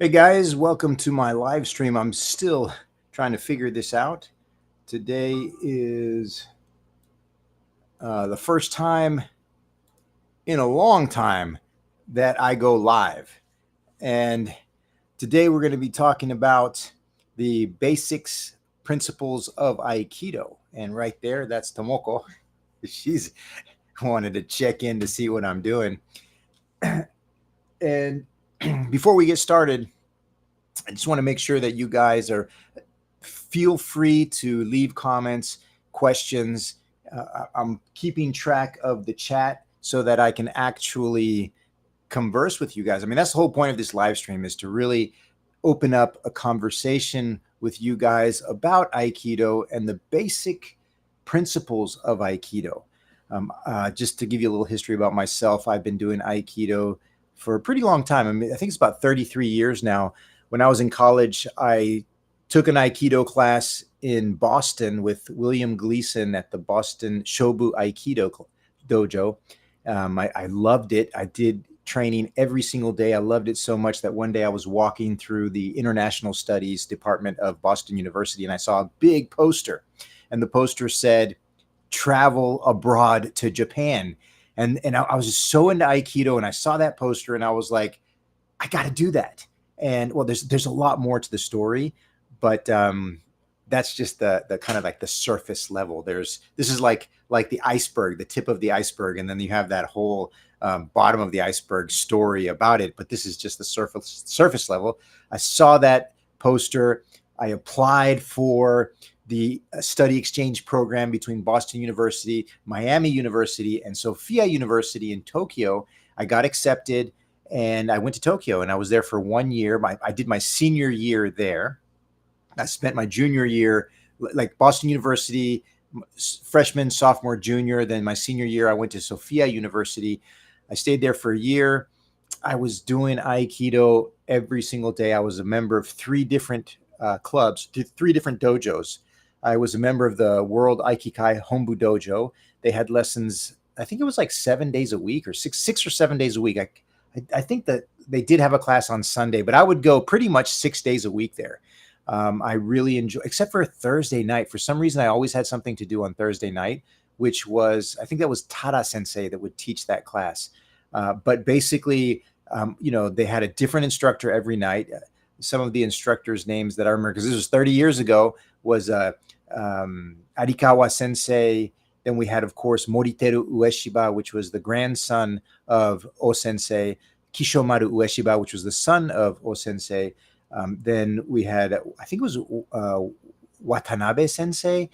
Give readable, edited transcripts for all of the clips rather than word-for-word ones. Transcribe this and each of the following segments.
Hey guys, welcome to my live stream. I'm still trying to figure this out. Today is the first time in a long time that I go live. And today we're going to be talking about the basics, principles of Aikido. And right there, that's Tomoko. She's wanted to check in to see what I'm doing. And before we get started, I just want to make sure that you guys are feel free to leave comments, questions. I'm keeping track of the chat so that I can actually converse with you guys. I mean, that's the whole point of this live stream, is to really open up a conversation with you guys about Aikido and the basic principles of Aikido. Just to give you a little history about myself, I've been doing Aikido for a pretty long time. I mean, I think it's about 33 years now. When I was in college, I took an Aikido class in Boston with William Gleason at the Boston Shobu Aikido dojo. I loved it. I did training every single day. I loved it so much that one day I was walking through the International Studies department of Boston University and I saw a big poster. And the poster said, "Travel abroad to Japan." And I was just so into Aikido, and I saw that poster and I was like, I got to do that. And well, there's a lot more to the story, but that's just the kind of like the surface level. This is like the iceberg, the tip of the iceberg, and then you have that whole bottom of the iceberg story about it. But this is just the surface level. I saw that poster. I applied for the study exchange program between Boston University, Miami University, and Sophia University in Tokyo. I got accepted and I went to Tokyo and I was there for 1 year. I did my senior year there. I spent my junior year, like Boston University, freshman, sophomore, junior. Then my senior year, I went to Sophia University. I stayed there for a year. I was doing Aikido every single day. I was a member of three different clubs, three different dojos. I was a member of the World Aikikai Hombu Dojo. They had lessons, I think it was like 7 days a week or six or 7 days a week. I think that they did have a class on Sunday, but I would go pretty much 6 days a week there. I really enjoy, except for Thursday night. For some reason, I always had something to do on Thursday night, which was, I think that was Tada Sensei that would teach that class. But basically, they had a different instructor every night. Some of the instructors' names that I remember, because this was 30 years ago, was Arikawa Sensei. Then we had, of course, Moriteru Ueshiba, which was the grandson of O-sensei, Kishomaru Ueshiba, which was the son of O-sensei. Then we had, I think it was Watanabe Sensei.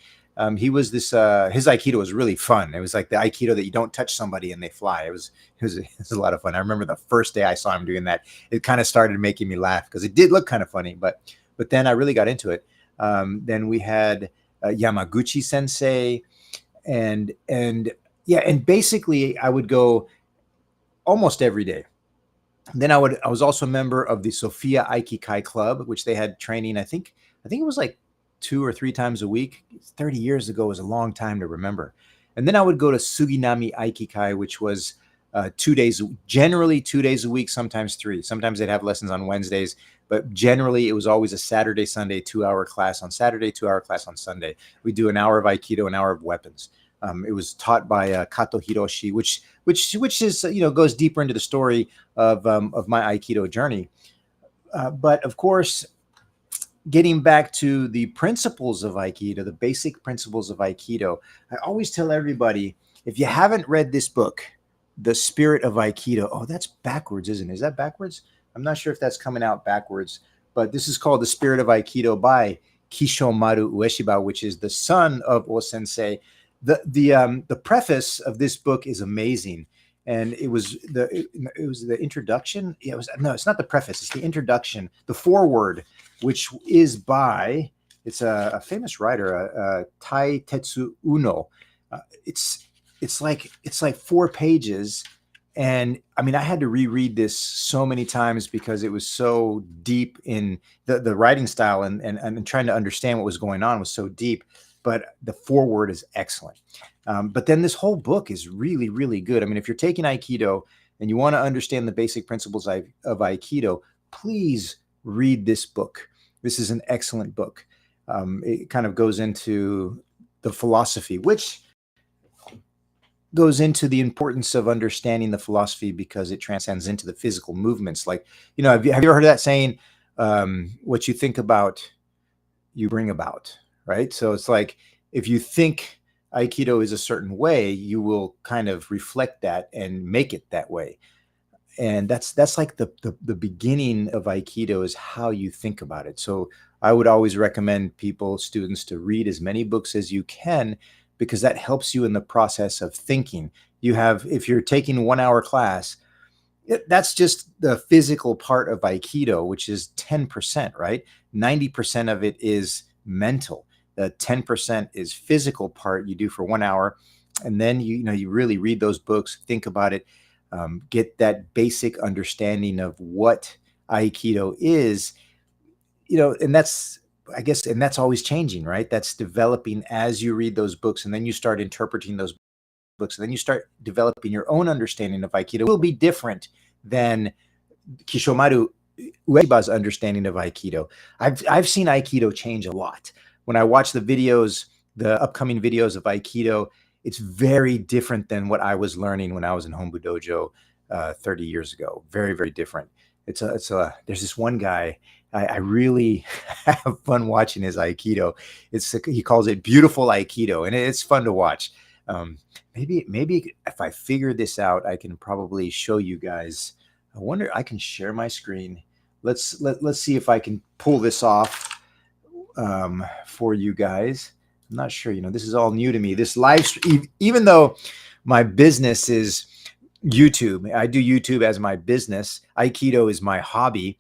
He was this, his Aikido was really fun. It was like the Aikido that you don't touch somebody and they fly. It was a lot of fun. I remember the first day I saw him doing that, it kind of started making me laugh because it did look kind of funny, but then I really got into it. Then we had Yamaguchi Sensei, and yeah, and basically I would go almost every day. Then I was also a member of the Sophia Aikikai Club, which they had training. I think it was like 2 or 3 times a week. 30 years ago was a long time to remember. And then I would go to Suginami Aikikai, which was 2 days, generally 2 days a week, sometimes three. Sometimes they'd have lessons on Wednesdays, but generally it was always a Saturday, Sunday, 2-hour class on Saturday, 2-hour class on Sunday. We do an hour of Aikido, an hour of weapons. It was taught by Kato Hiroshi, which is goes deeper into the story of my Aikido journey. But of course, getting back to the principles of Aikido, the basic principles of Aikido, I always tell everybody, if you haven't read this book, The Spirit of Aikido, oh, that's backwards, isn't it? Is that backwards? I'm not sure if that's coming out backwards, but this is called The Spirit of Aikido by Kishomaru Ueshiba, which is the son of O-sensei. The preface of this book is amazing, and it was the introduction. It's not the preface. It's the introduction, the foreword, which is by it's a famous writer, Tai Tetsu Uno. It's like 4 pages, and I mean I had to reread this so many times because it was so deep in the writing style and trying to understand what was going on was so deep. But the foreword is excellent. But then this whole book is really, really good. I mean, if you're taking Aikido and you want to understand the basic principles of Aikido, please read this book. This is an excellent book. It kind of goes into the philosophy, which goes into the importance of understanding the philosophy because it transcends into the physical movements. Like, have you ever heard of that saying, what you think about, you bring about, right? So it's like, if you think Aikido is a certain way, you will kind of reflect that and make it that way. And that's like the beginning of Aikido, is how you think about it. So I would always recommend students to read as many books as you can, because that helps you in the process of thinking. If you're taking a 1 hour class, that's just the physical part of Aikido, which is 10%, right? 90% of it is mental. The 10% is physical part you do for 1 hour. And then, you really read those books, think about it, get that basic understanding of what Aikido is, and that's always changing, right? That's developing as you read those books, and then you start interpreting those books, and then you start developing your own understanding of Aikido. It will be different than Kishomaru Ueshiba's understanding of Aikido. I've seen Aikido change a lot. When I watch the upcoming videos of Aikido, it's very different than what I was learning when I was in Hombu Dojo 30 years ago. Very, very different. There's this one guy, I really have fun watching his Aikido. He calls it beautiful Aikido, and it's fun to watch. Maybe if I figure this out, I can probably show you guys. I wonder, I can share my screen. Let's see if I can pull this off for you guys. I'm not sure. This is all new to me. This live stream, even though my business is YouTube, I do YouTube as my business. Aikido is my hobby.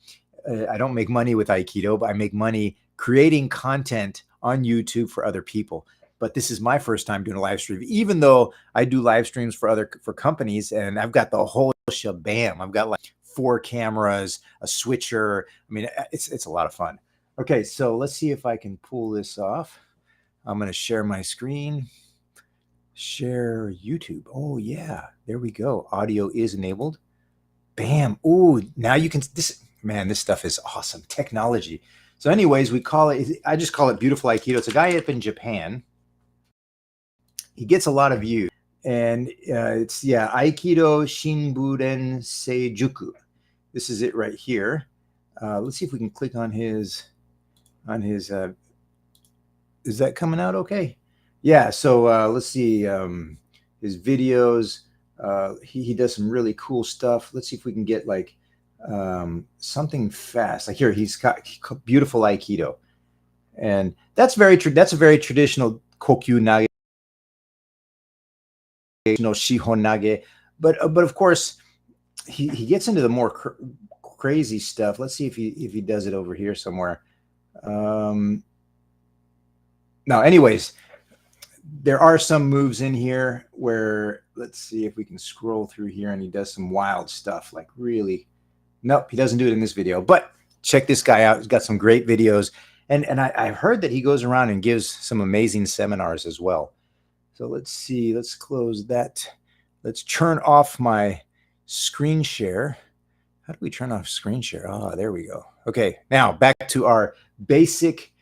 I don't make money with Aikido, but I make money creating content on YouTube for other people. But this is my first time doing a live stream, even though I do live streams for companies, and I've got the whole shabam. I've got like 4 cameras, a switcher. I mean, it's a lot of fun. Okay, so let's see if I can pull this off. I'm going to share my screen. Share YouTube. Oh yeah, there we go. Audio is enabled. Bam. Ooh, now you can. This stuff is awesome. Technology. So, anyways, I just call it beautiful Aikido. It's a guy up in Japan. He gets a lot of views, and it's Aikido Shinburen Seijuku. This is it right here. Let's see if we can click on his. Is that coming out okay? Yeah. So let's see his videos. He does some really cool stuff. Let's see if we can get like something fast. Like here, he's got beautiful Aikido, and that's a very traditional kokyu nage, shihon nage. But of course, he gets into the more crazy stuff. Let's see if he does it over here somewhere. Now, anyways, there are some moves in here where, let's see if we can scroll through here, and he does some wild stuff. Like really, nope, he doesn't do it in this video. But check this guy out. He's got some great videos, and I've heard that he goes around and gives some amazing seminars as well. So let's see. Let's close that. Let's turn off my screen share. How do we turn off screen share? Oh, there we go. Okay, now back to our basic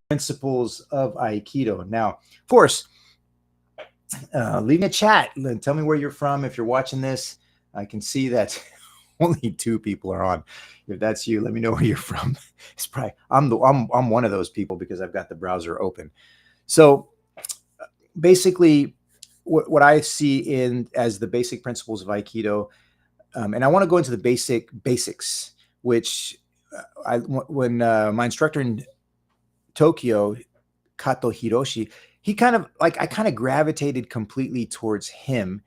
principles of Aikido. Now, of course, leave me a chat and tell me where you're from. If you're watching this, I can see that only 2 people are on. If that's you, let me know where you're from. It's probably I'm one of those people because I've got the browser open. So basically, what I see as the basic principles of Aikido, and I want to go into the basics, which when my instructor in Tokyo, Kato Hiroshi, I kind of gravitated completely towards him.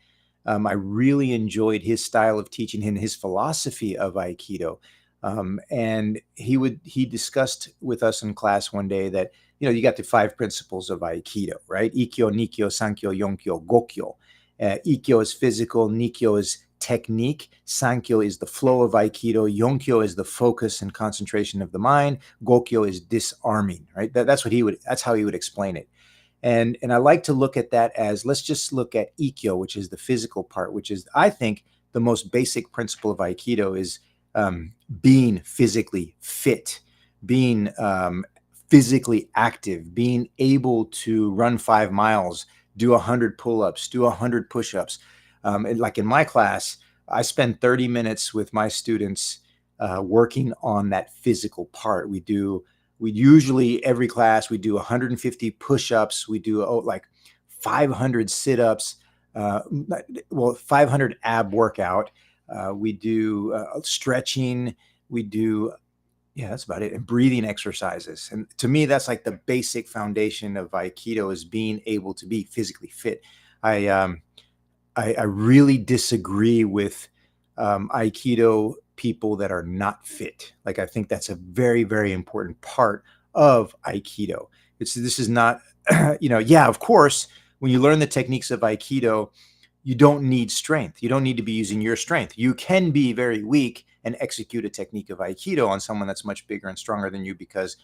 I really enjoyed his style of teaching and his philosophy of Aikido. And he discussed with us in class one day that, you got the 5 principles of Aikido, right? Ikkyo, Nikkyo, Sankyo, Yonkyo, Gokyo. Ikkyo is physical, Nikkyo is technique, Sankyo is the flow of Aikido, Yonkyo is the focus and concentration of the mind, Gokyo is disarming, right? That's how he would explain it. And I like to look at that as, let's just look at Ikkyo, which is the physical part, which is, I think, the most basic principle of Aikido is being physically fit, being physically active, being able to run 5 miles, do 100 pull-ups, do 100 push-ups. And like in my class, I spend 30 minutes with my students working on that physical part. We usually every class we do 150 push-ups, we do like 500 sit-ups, 500 ab workout. We do stretching. We do, yeah, that's about it. And breathing exercises. And to me, that's like the basic foundation of Aikido, is being able to be physically fit. I really disagree with Aikido people that are not fit. Like, I think that's a very, very important part of Aikido. This is not, yeah, of course, when you learn the techniques of Aikido, you don't need strength. You don't need to be using your strength. You can be very weak and execute a technique of Aikido on someone that's much bigger and stronger than you, because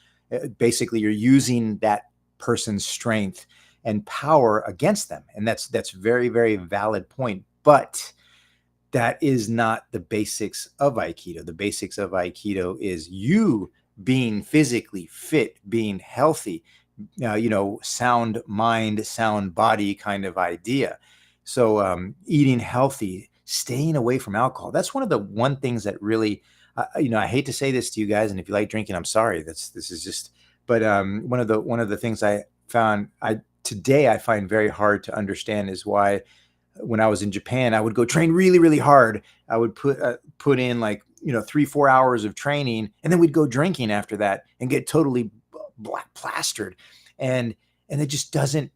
basically you're using that person's strength and power against them. And that's very, very valid point. But that is not the basics of Aikido. The basics of Aikido is you being physically fit, being healthy, sound mind, sound body kind of idea. So eating healthy, staying away from alcohol. That's one of the things that really, I hate to say this to you guys, and if you like drinking, I'm sorry. This is just, but one of the things I found today I find very hard to understand is why when I was in Japan, I would go train really, really hard. I would put in like 3-4 hours of training, and then we'd go drinking after that and get totally black plastered, and it just doesn't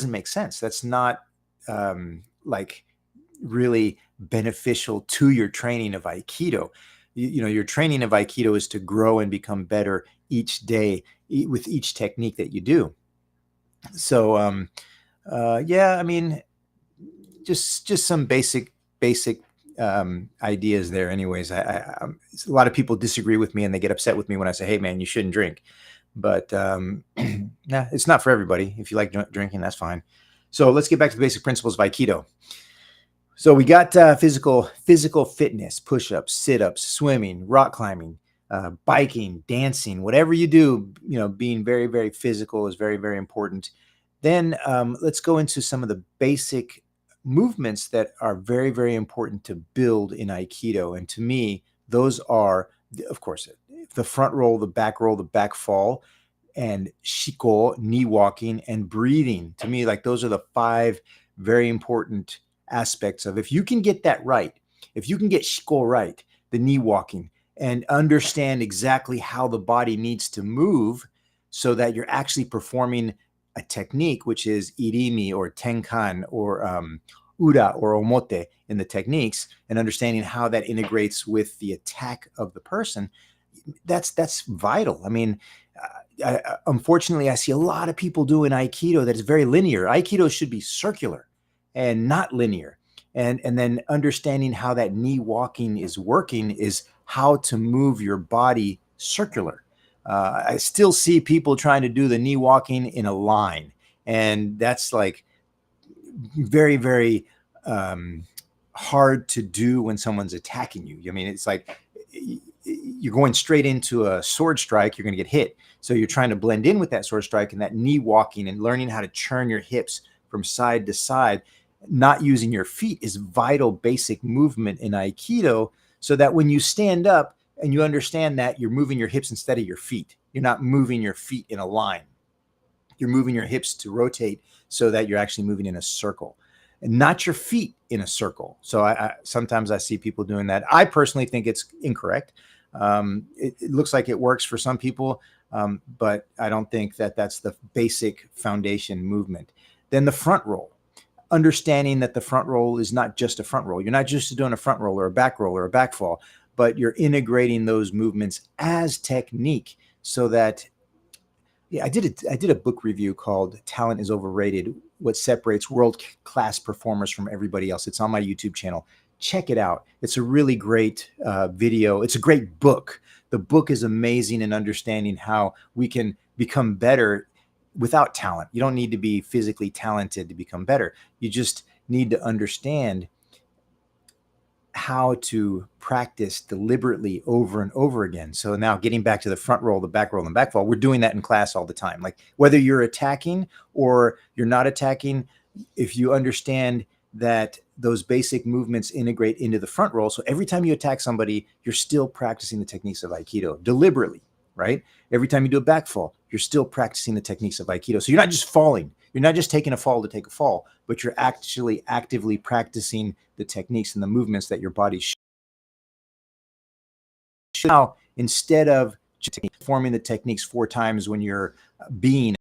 make sense. That's not like really beneficial to your training of Aikido. Your training of Aikido is to grow and become better each day with each technique that you do. So yeah, I mean, just some basic ideas there. Anyways, a lot of people disagree with me and they get upset with me when I say, hey man, you shouldn't drink. But nah, it's not for everybody. If you like drinking, that's fine. So let's get back to the basic principles of Aikido. So we got physical fitness, push-ups, sit-ups, swimming, rock climbing, biking, dancing, whatever you do, being very, very physical is very, very important. Then let's go into some of the basic movements that are very, very important to build in Aikido. And to me, those are, of course, the front roll, the back fall, and shiko, knee walking, and breathing. To me, like, those are the 5 very important aspects of, if you can get that right, if you can get shiko right, the knee walking, and understand exactly how the body needs to move so that you're actually performing a technique, which is irimi or tenkan or ura or omote in the techniques, and understanding how that integrates with the attack of the person, that's vital. I mean, unfortunately, I see a lot of people doing Aikido that is very linear. Aikido should be circular and not linear. And then understanding how that knee walking is working is how to move your body circular. I still see people trying to do the knee walking in a line, and that's like very, very hard to do when someone's attacking you. I mean, it's like you're going straight into a sword strike, you're going to get hit. So you're trying to blend in with that sword strike, and that knee walking and learning how to churn your hips from side to side, not using your feet, is vital basic movement in Aikido, so that when you stand up and you understand that you're moving your hips instead of your feet, you're not moving your feet in a line. You're moving your hips to rotate so that you're actually moving in a circle, and not your feet in a circle. So I sometimes I see people doing that. I personally think it's incorrect. It looks like it works for some people, but I don't think that that's the basic foundation movement. Then the front roll, understanding that the front roll is not just a front roll. You're not just doing a front roll or a back fall, but you're integrating those movements as technique, so that, yeah, I did a book review called Talent is Overrated: What Separates World-Class Performers from Everybody Else. It's on my YouTube channel. Check it out. It's a really great video. It's a great book. The book is amazing in understanding how we can become better without talent. You don't need to be physically talented to become better. You just need to understand how to practice deliberately over and over again. So now getting back to the front roll, the back roll, and back fall, we're doing that in class all the time. Like whether you're attacking or you're not attacking, if you understand that those basic movements integrate into the front roll. So every time you attack somebody, you're still practicing the techniques of Aikido deliberately, right? Every time you do a back fall, you're still practicing the techniques of Aikido. So you're not just falling. You're not just taking a fall to take a fall, but you're actually actively practicing the techniques and the movements that your body should. Now, instead of just performing the techniques 4 times when you're being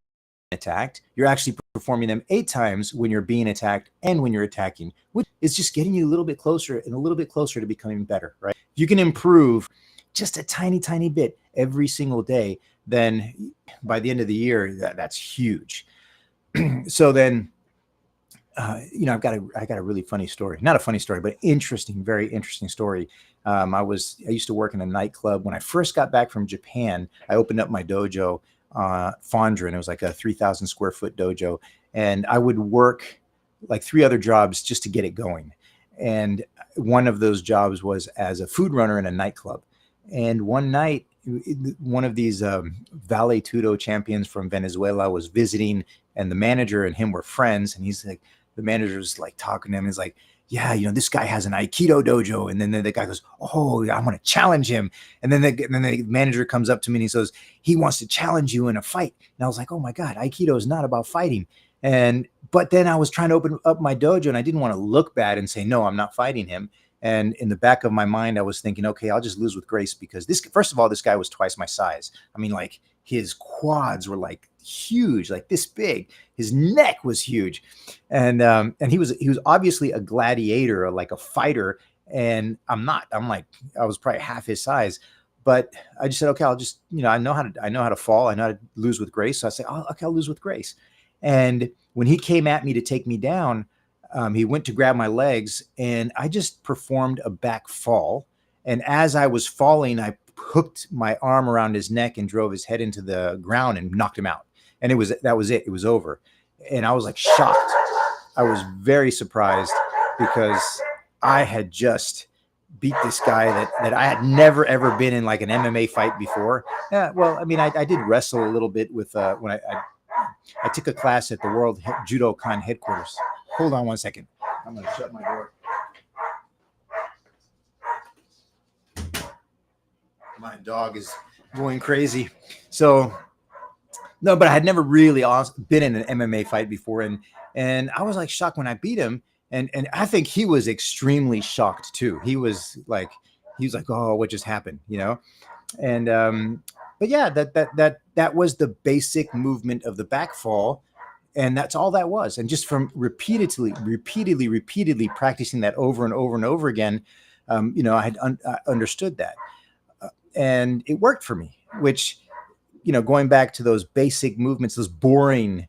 attacked, you're actually performing them 8 times when you're being attacked and when you're attacking, which is just getting you a little bit closer and a little bit closer to becoming better, right? If you can improve just a tiny, tiny bit every single day, then by the end of the year, that's huge. So then, you know, I got a really funny story, not a funny story, but interesting, very interesting story. I used to work in a nightclub. When I first got back from Japan, I opened up my dojo, Fondren. It was like a 3,000 square foot dojo. And I would work like 3 other jobs just to get it going. And one of those jobs was as a food runner in a nightclub. And one night, one of these Vale Tudo champions from Venezuela was visiting, and the manager and him were friends. And he's like, the manager was like talking to him. He's like, yeah, you know, this guy has an Aikido dojo. And then the guy goes, oh, I want to challenge him. And then the manager comes up to me and he says, he wants to challenge you in a fight. And I was like, oh my God, Aikido is not about fighting. But then I was trying to open up my dojo and I didn't want to look bad and say, no, I'm not fighting him. And in the back of my mind, I was thinking, okay, I'll just lose with grace because first of all, this guy was twice my size. I mean, like his quads were like huge, like this big. His neck was huge. And he was obviously a gladiator, or like a fighter. And I'm not. I'm like, I was probably half his size. But I just said, okay, I'll just, you know, I know how to fall. I know how to lose with grace. So I said, oh, okay, I'll lose with grace. And when he came at me to take me down, he went to grab my legs and I just performed a back fall. And as I was falling, I hooked my arm around his neck and drove his head into the ground and knocked him out. And that was it. It was over. And I was like shocked. I was very surprised because I had just beat this guy that I had never, ever been in like an MMA fight before. Yeah, well, I mean, I did wrestle a little bit with when I took a class at the World Judokan headquarters. Hold on one second. I'm going to shut my door. My dog is going crazy. So, no, but I had never really been in an MMA fight before. And I was like shocked when I beat him. And I think he was extremely shocked too. He was like, oh, what just happened? You know? And, but yeah, that was the basic movement of the back fall. And that's all that was. And just from repeatedly practicing that over and over and over again, you know, I had understood that. And it worked for me, which, you know, going back to those basic movements, those boring,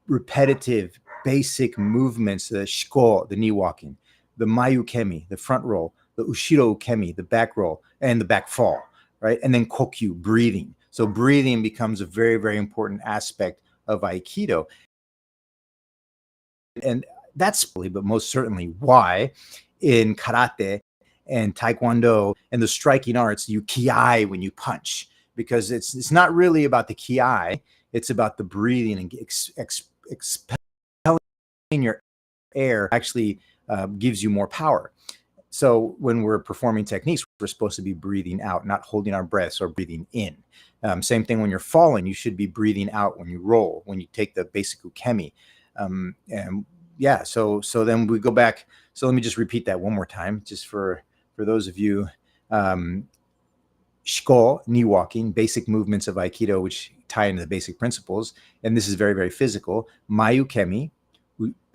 repetitive, basic movements, the shiko, the knee walking, the mayu kemi, the front roll, the ushiro kemi, the back roll, and the back fall, right? And then kokyu, breathing. So breathing becomes a very, very important aspect of Aikido. And that's but most certainly why in karate and taekwondo and the striking arts, you ki when you punch, because it's not really about the ki, it's about the breathing and expelling your air actually gives you more power. So when we're performing techniques, we're supposed to be breathing out, not holding our breaths or breathing in. Same thing when you're falling, you should be breathing out when you roll, when you take the basic ukemi. And yeah, so then we go back. So let me just repeat that one more time, just for those of you. Shiko, knee walking, basic movements of Aikido, which tie into the basic principles. And this is very, very physical. Mayu kemi,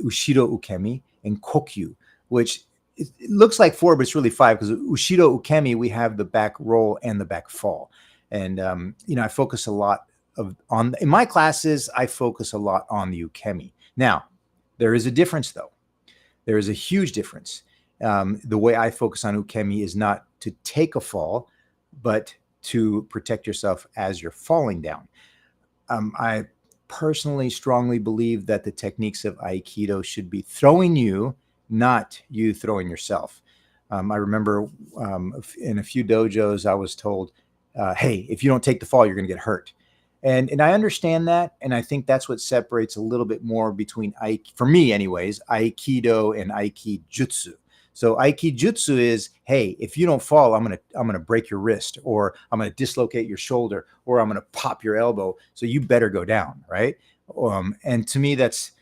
ushiro ukemi, and kokyu, which it looks like 4, but it's really 5, because ushiro ukemi, we have the back roll and the back fall. And, you know, I focus a lot in my classes, I focus a lot on the ukemi. Now, there is a difference though. There is a huge difference. The way I focus on ukemi is not to take a fall, but to protect yourself as you're falling down. I personally strongly believe that the techniques of Aikido should be throwing you, not you throwing yourself. I remember in a few dojos, I was told, "Hey, if you don't take the fall, you're going to get hurt." And I understand that, and I think that's what separates a little bit more between for me, anyways, Aikido and Aikijutsu. So Aikijutsu is, hey, if you don't fall, I'm gonna break your wrist, or I'm gonna dislocate your shoulder, or I'm gonna pop your elbow. So you better go down, right? And to me, that's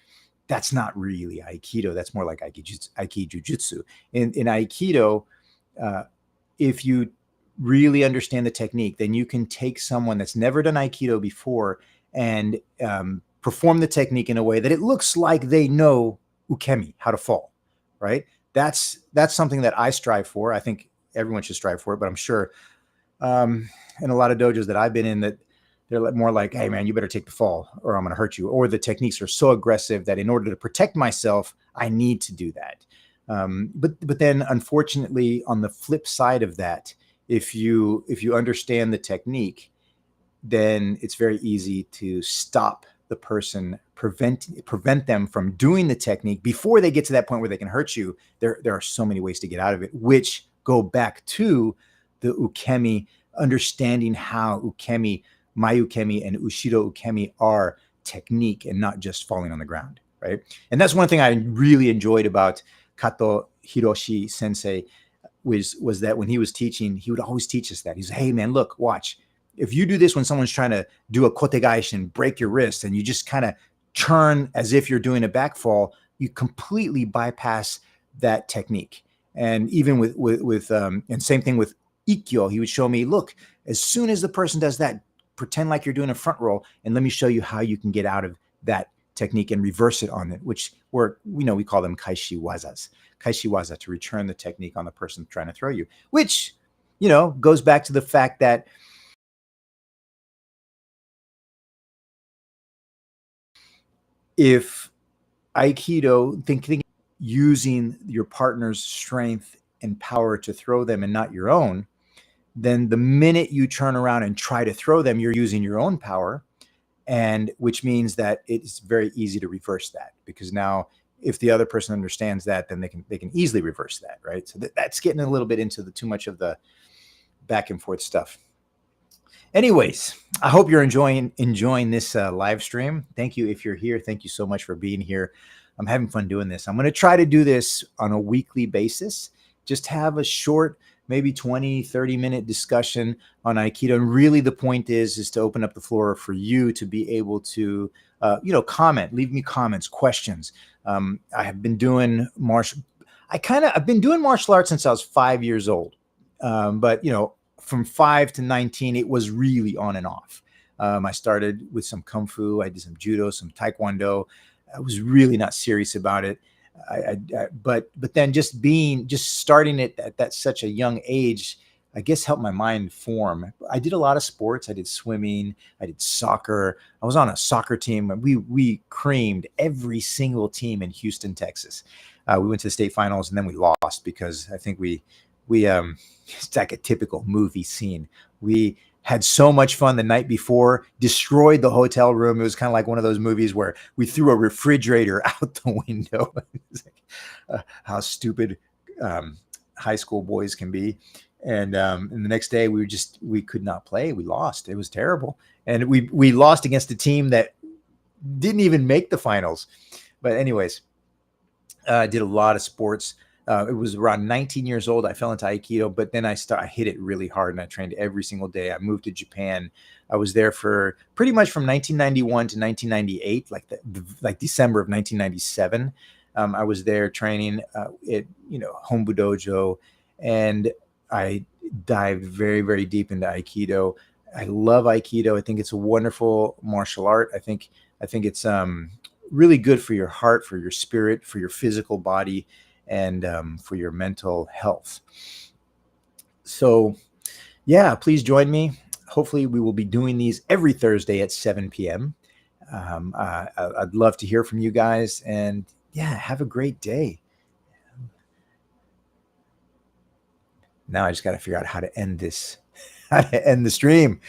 not really Aikido. That's more like Aikijutsu. In Aikido, uh, if you really understand the technique, then you can take someone that's never done Aikido before and perform the technique in a way that it looks like they know ukemi, how to fall, right? That's something that I strive for. I think everyone should strive for it, but I'm sure in a lot of dojos that I've been in, that they're more like, hey man, you better take the fall or I'm going to hurt you. Or the techniques are so aggressive that in order to protect myself, I need to do that. But then unfortunately, on the flip side of that, if you understand the technique, then it's very easy to stop the person, prevent them from doing the technique before they get to that point where they can hurt you. There are so many ways to get out of it, which go back to the ukemi, understanding how ukemi, mayukemi, and ushido ukemi are technique and not just falling on the ground, right? And that's one thing I really enjoyed about Kato Hiroshi Sensei was that when he was teaching, he would always teach us that. He's, hey man, look, watch. If you do this when someone's trying to do a kotegaeshi and break your wrist, and you just kind of turn as if you're doing a backfall, you completely bypass that technique. And even with and same thing with ikkyo, he would show me, look, as soon as the person does that, pretend like you're doing a front roll, and let me show you how you can get out of that technique and reverse it on it, which we call them kaishi waza, to return the technique on the person trying to throw you, which goes back to the fact that if Aikido, think using your partner's strength and power to throw them and not your own, then the minute you turn around and try to throw them, you're using your own power, and which means that it's very easy to reverse that, because now if the other person understands that, then they can easily reverse that, right? So that's getting a little bit into the too much of the back and forth stuff. Anyways, I hope you're enjoying this live stream. Thank you if you're here. Thank you so much for being here. I'm having fun doing this. I'm going to try to do this on a weekly basis. Just have a short, maybe 20, 30-minute discussion on Aikido. And really the point is to open up the floor for you to be able to, comment, leave me comments, questions. I have been doing I've been doing martial arts since I was 5 years old. But from 5 to 19, it was really on and off. I started with some Kung Fu. I did some Judo, some Taekwondo. I was really not serious about it. But then just starting it at such a young age, I guess helped my mind form. I did a lot of sports. I did swimming. I did soccer. I was on a soccer team. We creamed every single team in Houston, Texas. We went to the state finals, and then we lost because I think we it's like a typical movie scene. We had so much fun the night before, destroyed the hotel room. It was kind of like one of those movies where we threw a refrigerator out the window. How stupid high school boys can be. And the next day we could not play. We lost. It was terrible. And we lost against a team that didn't even make the finals. But anyways, I did a lot of sports. It was around 19 years old. I fell into Aikido, but then I hit it really hard, and I trained every single day. I moved to Japan. I was there for pretty much from 1991 to 1998, like December of 1997. I was there training at Hombu Dojo, and I dived very, very deep into Aikido. I love Aikido. I think it's a wonderful martial art. I think it's really good for your heart, for your spirit, for your physical body, and for your mental health. So yeah, please join me. Hopefully we will be doing these every Thursday at 7 p.m. I'd love to hear from you guys, and yeah, have a great day. Now I just got to figure out how to end the stream.